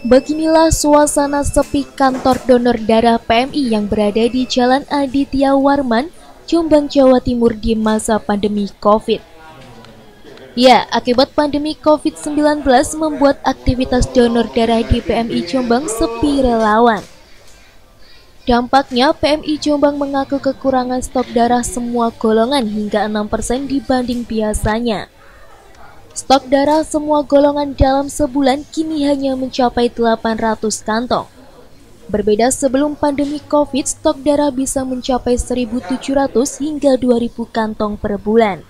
Beginilah suasana sepi kantor donor darah PMI yang berada di Jalan Aditya Warman, Jombang, Jawa Timur di masa pandemi COVID. Ya, akibat pandemi COVID-19 membuat aktivitas donor darah di PMI Jombang sepi relawan. Dampaknya, PMI Jombang mengaku kekurangan stok darah semua golongan hingga 6% dibanding biasanya. Stok darah semua golongan dalam sebulan kini hanya mencapai 800 kantong. Berbeda sebelum pandemi COVID, stok darah bisa mencapai 1.700 hingga 2.000 kantong per bulan.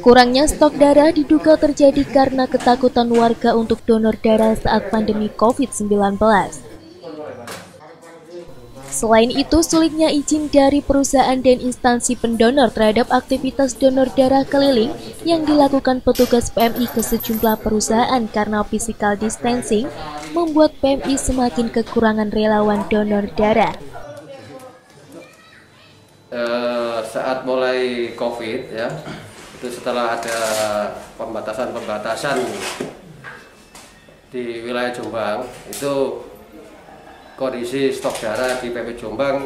Kurangnya stok darah diduga terjadi karena ketakutan warga untuk donor darah saat pandemi COVID-19. Selain itu, sulitnya izin dari perusahaan dan instansi pendonor terhadap aktivitas donor darah keliling yang dilakukan petugas PMI ke sejumlah perusahaan karena physical distancing membuat PMI semakin kekurangan relawan donor darah. Saat mulai COVID ya, itu setelah ada pembatasan di wilayah Jombang, itu kondisi stok darah di PMI Jombang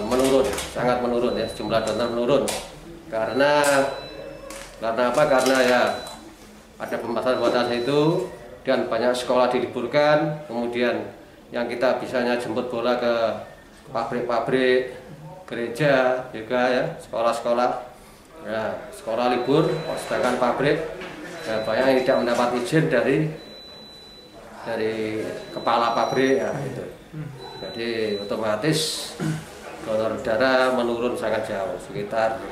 menurun, sangat menurun ya, jumlah donor menurun. Karena apa? Karena ya ada pembatasan itu dan banyak sekolah diliburkan, kemudian yang kita bisanya jemput bola ke pabrik-pabrik, gereja juga ya, sekolah-sekolah. Ya, sekolah libur, sedangkan pabrik ya, banyak yang tidak mendapat izin dari kepala pabrik ya, gitu. Jadi otomatis donor darah menurun sangat jauh, sekitar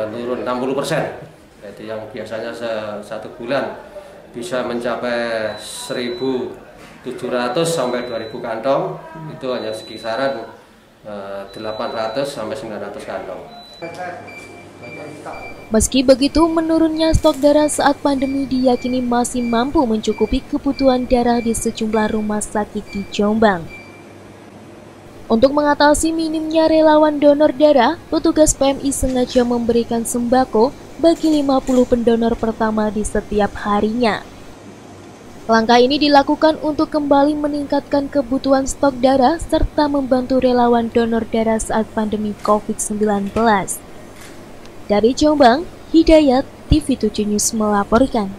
turun 60%. Jadi yang biasanya satu bulan bisa mencapai 1.700 sampai 2.000 kantong, itu hanya sekisaran 800 sampai 900 kantong. Meski begitu, menurunnya stok darah saat pandemi diyakini masih mampu mencukupi kebutuhan darah di sejumlah rumah sakit di Jombang. Untuk mengatasi minimnya relawan donor darah, petugas PMI sengaja memberikan sembako bagi 50 pendonor pertama di setiap harinya. Langkah ini dilakukan untuk kembali meningkatkan kebutuhan stok darah serta membantu relawan donor darah saat pandemi COVID-19. Dari Jombang, Hidayat, TV7 News melaporkan.